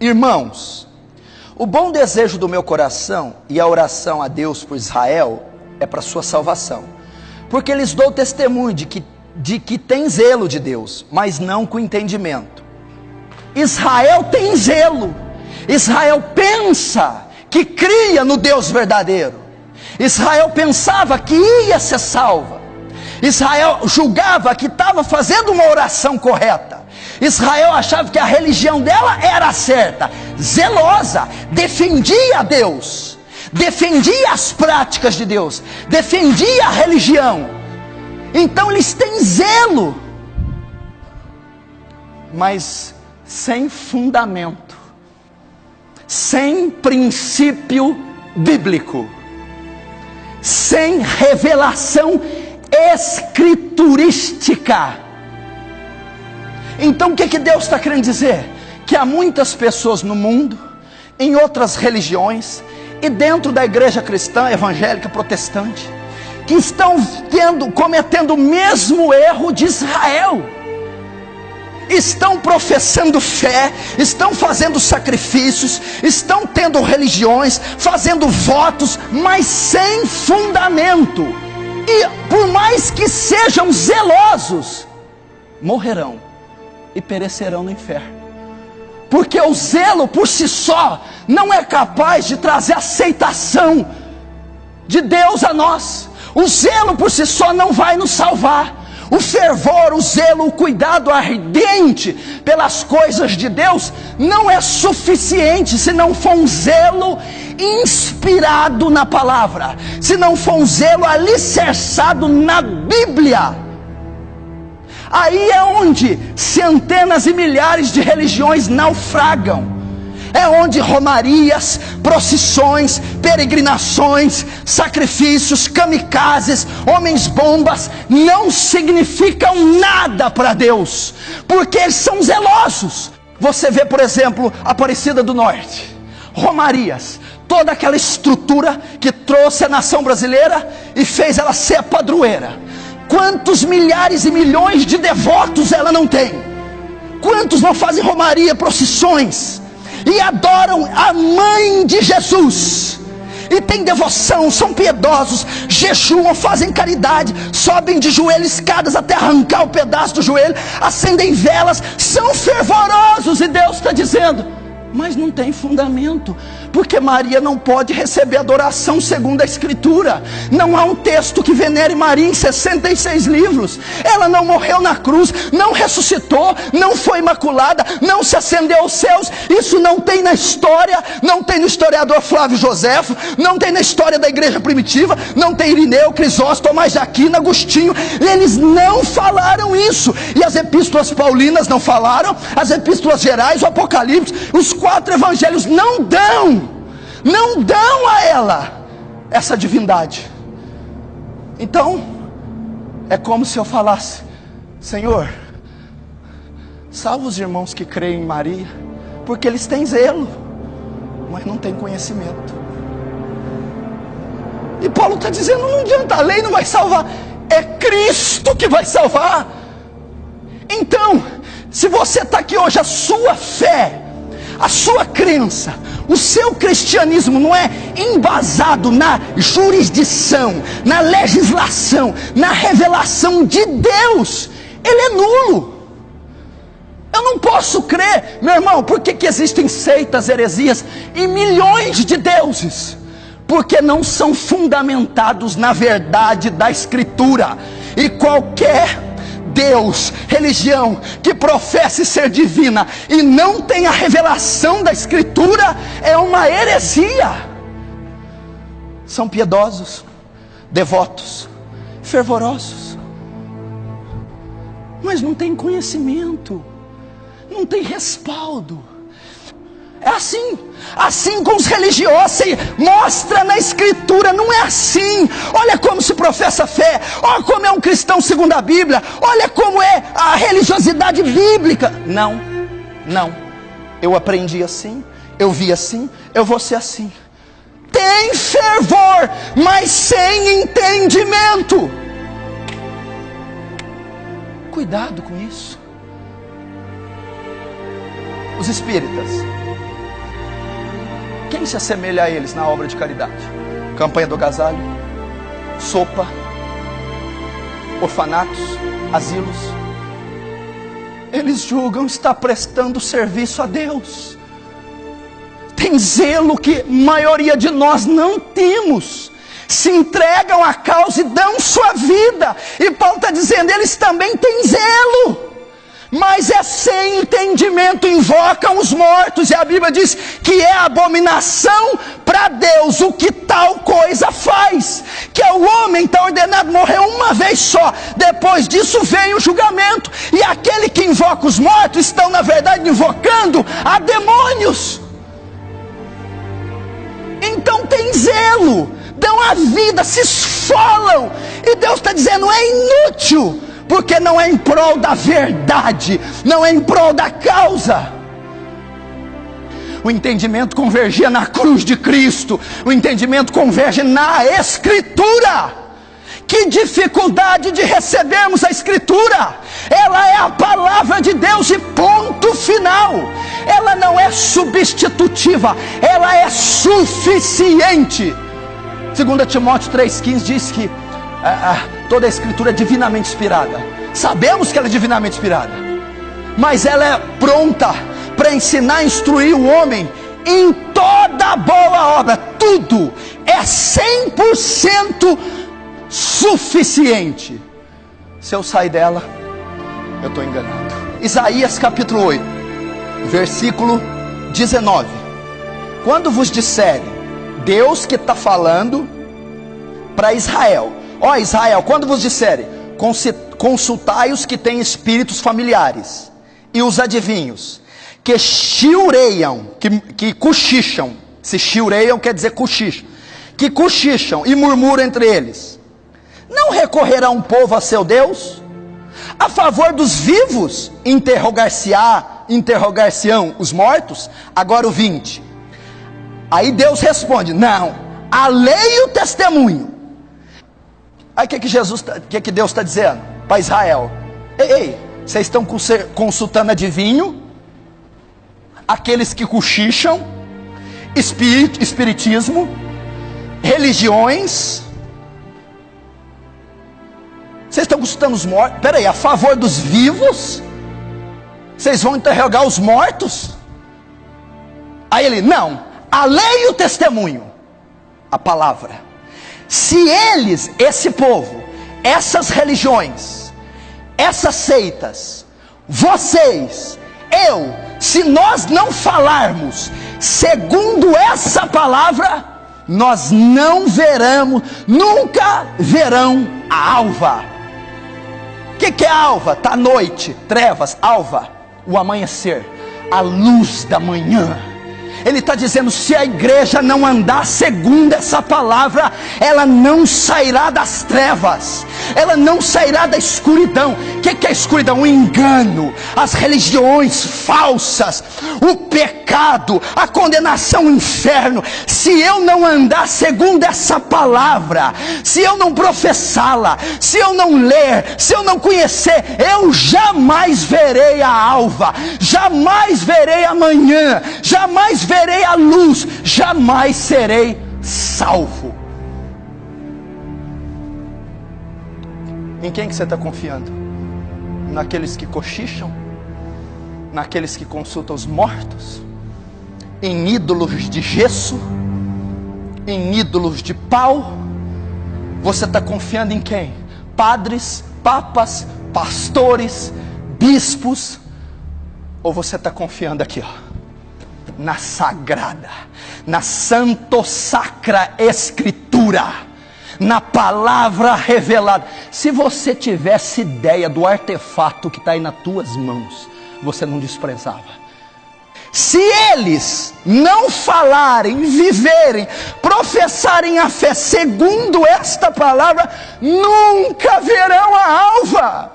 Irmãos, o bom desejo do meu coração e a oração a Deus por Israel é para sua salvação, porque lhes dou testemunho de que tem zelo de Deus, mas não com entendimento. Israel tem zelo, Israel pensa que cria no Deus verdadeiro, Israel pensava que ia ser salva, Israel julgava que estava fazendo uma oração correta, Israel achava que a religião dela era certa, zelosa, defendia a Deus, defendia as práticas de Deus, defendia a religião. Então eles têm zelo, mas sem fundamento, sem princípio bíblico, sem revelação escriturística. Então o que Deus está querendo dizer? Que há muitas pessoas no mundo, em outras religiões, e dentro da igreja cristã, evangélica, protestante, que estão cometendo o mesmo erro de Israel. Estão professando fé, estão fazendo sacrifícios, estão tendo religiões, fazendo votos, mas sem fundamento. E por mais que sejam zelosos, morrerão e perecerão no inferno. Porque o zelo por si só não é capaz de trazer aceitação de Deus a nós. O zelo por si só não vai nos salvar. O fervor, o zelo, o cuidado ardente pelas coisas de Deus não é suficiente se não for um zelo inspirado na palavra, se não for um zelo alicerçado na Bíblia. Aí é onde centenas e milhares de religiões naufragam. É onde romarias, procissões, peregrinações, sacrifícios, kamikazes, homens-bombas não significam nada para Deus, porque eles são zelosos. Você vê, por exemplo, Aparecida do Norte, romarias, toda aquela estrutura que trouxe a nação brasileira e fez ela ser a padroeira. Quantos milhares e milhões de devotos ela não tem? Quantos não fazem romaria, procissões e adoram a mãe de Jesus, e tem devoção, são piedosos, jejuam, fazem caridade, sobem de joelhos, escadas até arrancar o pedaço do joelho, acendem velas, são fervorosos, e Deus está dizendo, mas não tem fundamento, porque Maria não pode receber adoração segundo a Escritura. Não há um texto que venere Maria em 66 livros. Ela não morreu na cruz, não ressuscitou, não foi imaculada, não se ascendeu aos céus. Isso não tem na história, não tem no historiador Flávio Joséfo, não tem na história da igreja primitiva, não tem Irineu, Crisóstomo, Tomás de Aquino, Agostinho. Eles não falaram isso, e as epístolas paulinas não falaram, as epístolas gerais, o Apocalipse, os 4 evangelhos não dão a ela essa divindade. Então é como se eu falasse: Senhor, salva os irmãos que creem em Maria, porque eles têm zelo, mas não têm conhecimento. E Paulo está dizendo, não adianta, a lei não vai salvar, é Cristo que vai salvar. Então, se você está aqui hoje, a sua fé, a sua crença, o seu cristianismo não é embasado na jurisdição, na legislação, na revelação de Deus, ele é nulo. Eu não posso crer, meu irmão, por que existem seitas, heresias e milhões de deuses? Porque não são fundamentados na verdade da Escritura. E qualquer Deus, religião que professe ser divina e não tem a revelação da Escritura é uma heresia. São piedosos, devotos, fervorosos, mas não tem conhecimento, não tem respaldo. É assim com os religiosos, mostra na Escritura, não é assim. Olha como se professa fé, olha como é um cristão segundo a Bíblia, olha como é a religiosidade bíblica. Não, eu aprendi assim, eu vi assim, eu vou ser assim. Tem fervor, mas sem entendimento. Cuidado com isso. Os espíritas Quem se assemelha a eles na obra de caridade? Campanha do agasalho, sopa, orfanatos, asilos. Eles julgam estar prestando serviço a Deus. Tem zelo que a maioria de nós não temos. Se entregam à causa e dão sua vida. E Paulo está dizendo, eles também têm zelo, mas é sem entendimento, invocam os mortos. E a Bíblia diz que é abominação para Deus o que tal coisa faz. Que é o homem está ordenado morrer uma vez só. Depois disso vem o julgamento. E aquele que invoca os mortos estão na verdade invocando a demônios. Então tem zelo, dão a vida, se esfolam. E Deus está dizendo, é inútil, porque não é em prol da verdade, não é em prol da causa. O entendimento convergia na cruz de Cristo, o entendimento converge na Escritura. Que dificuldade de recebermos a Escritura. Ela é a palavra de Deus e ponto final. Ela não é substitutiva, ela é suficiente. 2 Timóteo 3,15 diz que toda a Escritura é divinamente inspirada. Sabemos que ela é divinamente inspirada, mas ela é pronta para ensinar e instruir o homem em toda boa obra. Tudo é 100% suficiente. Se eu sair dela, eu estou enganado. Isaías capítulo 8, versículo 19. Quando vos disserem, Deus que está falando para Israel, ó Israel, quando vos disserem, consultai os que têm espíritos familiares e os adivinhos, que chiureiam, que cochicham. Se chiureiam quer dizer cochicham, que cochicham e murmuram entre eles. Não recorrerá um povo a seu Deus? A favor dos vivos, interrogar-se-ão os mortos? Agora o 20. Aí Deus responde, não, a lei e o testemunho. Aí o que Deus está dizendo para Israel? Ei, vocês estão consultando adivinho, aqueles que cochicham, espiritismo, religiões. Vocês estão consultando os mortos? Espera aí, a favor dos vivos? Vocês vão interrogar os mortos? Aí ele, não, a lei e o testemunho, a palavra. Se eles, esse povo, essas religiões, essas seitas, vocês, eu, se nós não falarmos segundo essa palavra, nós não veremos, nunca verão a alva. O que é alva? Está à noite, trevas, alva, o amanhecer, a luz da manhã. Ele está dizendo, se a igreja não andar segundo essa palavra, ela não sairá das trevas, ela não sairá da escuridão. O que é a escuridão? O engano, as religiões falsas, o pecado, a condenação ao inferno. Se eu não andar segundo essa palavra, se eu não professá-la, se eu não ler, se eu não conhecer, eu jamais verei a alva, jamais verei a manhã, jamais verei a luz, jamais serei salvo. Em quem que você está confiando? Naqueles que cochicham? Naqueles que consultam os mortos? Em ídolos de gesso? Em ídolos de pau? Você está confiando em quem? Padres, papas, pastores, bispos? Ou você está confiando aqui, ó, na sagrada, na santo sacra escritura, na palavra revelada? Se você tivesse ideia do artefato que está aí nas tuas mãos, você não desprezava. Se eles não falarem, viverem, professarem a fé segundo esta palavra, nunca verão a alva.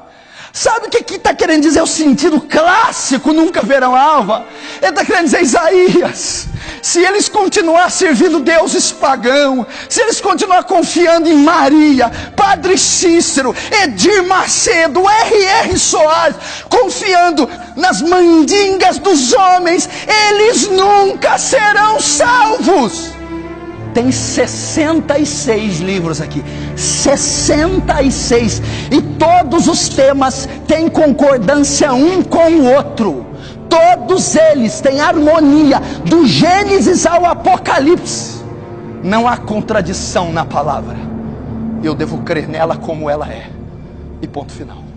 Sabe o que está querendo dizer o sentido clássico, nunca verão a alva? Ele está querendo dizer, Isaías, se eles continuar servindo deuses pagãos, se eles continuar confiando em Maria, Padre Cícero, Edir Macedo, R.R. Soares, confiando nas mandingas dos homens, eles nunca serão salvos. Tem 66 livros aqui, 66, e todos os temas têm concordância um com o outro. Todos eles têm harmonia, do Gênesis ao Apocalipse. Não há contradição na palavra. Eu devo crer nela como ela é. E ponto final.